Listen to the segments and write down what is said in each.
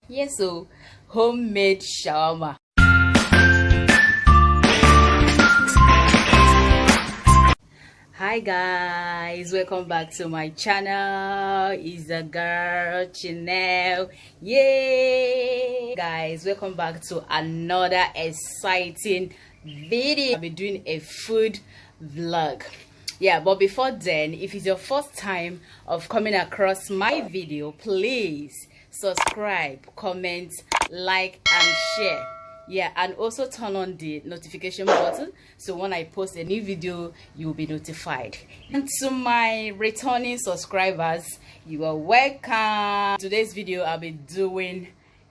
Yes, so homemade shawarma. Hi guys, welcome back to my channel. It's the girl Chanel. Yay guys, welcome back to another exciting video. I'll be doing a food vlog. Yeah, but before then, if it's your first time of coming across my video, please subscribe, comment, like and share. Yeah, and also turn on the notification button so when I post a new video you will be notified. And to my returning subscribers, you are welcome. Today's video I'll be doing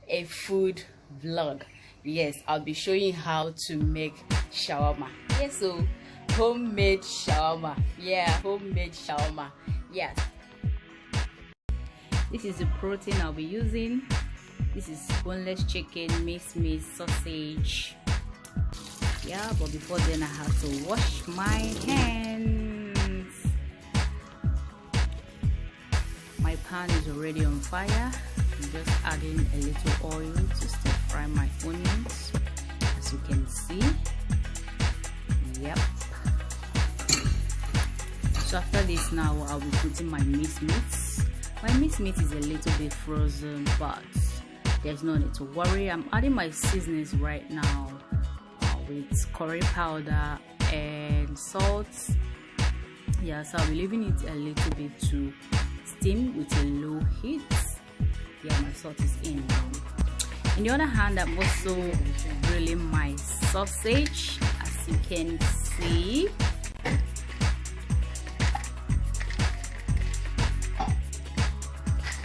a food vlog. Yes, I'll be showing how to make shawarma. Yes, so homemade shawarma. Yeah, homemade shawarma. Yeah, this is the protein I'll be using. This is boneless chicken, minced meat, sausage. Yeah, but before then I have to wash my hands. My pan is already on fire. I'm just adding a little oil to stir fry my onions, as you can see. Yep. So after this now I'll be putting my minced meat. My minced meat is a little bit frozen, but there's no need to worry. I'm adding my seasonings right now with curry powder and salt. Yeah, so I'll be leaving it a little bit to steam with a low heat. Yeah, my salt is in now. On the other hand, I'm also grilling my sausage, as you can see.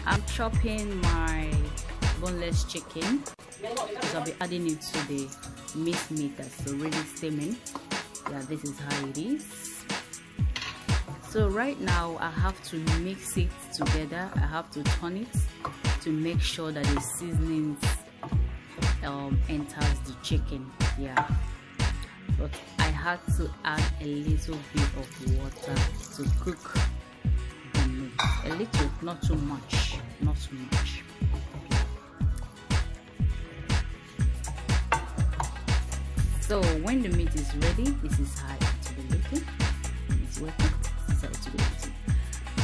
I'm chopping my boneless chicken, so I'll be adding it to the minced meat that's already steaming. Yeah, this is how it is. So right now I have to mix it together. I have to turn it to make sure that the seasonings enters the chicken. Yeah, but I had to add a little bit of water to cook the meat. A little, not too much, not too much. So when the meat is ready, this is how it will be looking. It's working. This is how it will be looking.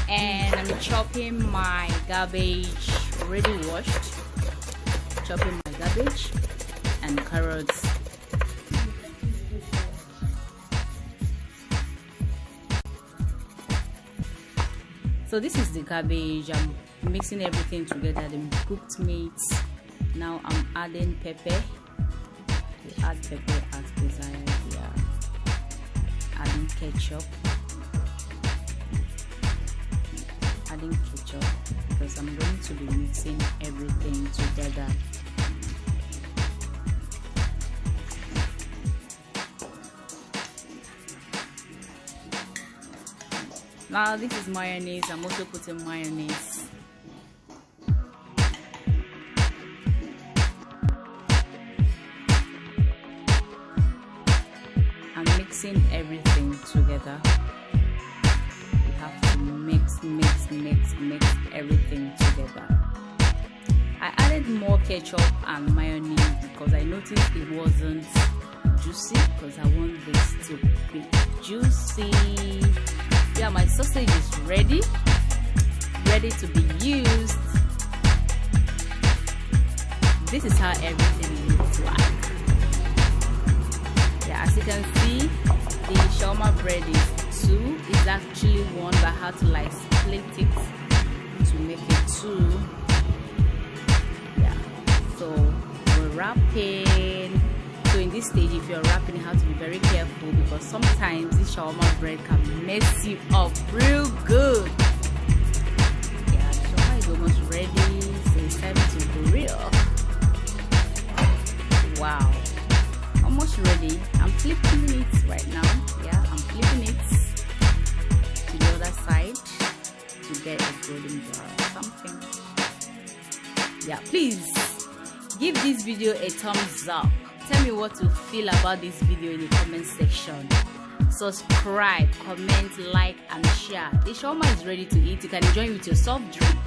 And I'm chopping my cabbage, already washed. Chopping my cabbage and carrots. So this is the cabbage. I'm mixing everything together. The cooked meat. Now I'm adding pepper. Add pepper as desired. Yeah, adding ketchup, because I'm going to be mixing everything together. Now this is mayonnaise. I'm also putting mayonnaise. Mixing everything together. You have to mix everything together. I added more ketchup and mayonnaise because I noticed it wasn't juicy, because I want this to be juicy. Yeah, my sausage is ready to be used. This is how everything looks like. As you can see, the shawarma bread is two. It's actually one, but I had to like split it to make it two. Yeah, so we're wrapping. So in this stage, if you're wrapping, you have to be very careful, because sometimes this shawarma bread can mess you up real good. Yeah, the shawarma is almost ready, so it's time to grill. Wow, almost ready. I'm flipping it right now. Yeah, I'm flipping it to the other side to get a golden brown or something. Yeah, please give this video a thumbs up. Tell me what you feel about this video in the comment section. Subscribe, comment, like and share. The shawarma is ready to eat. You can enjoy it with your soft drink.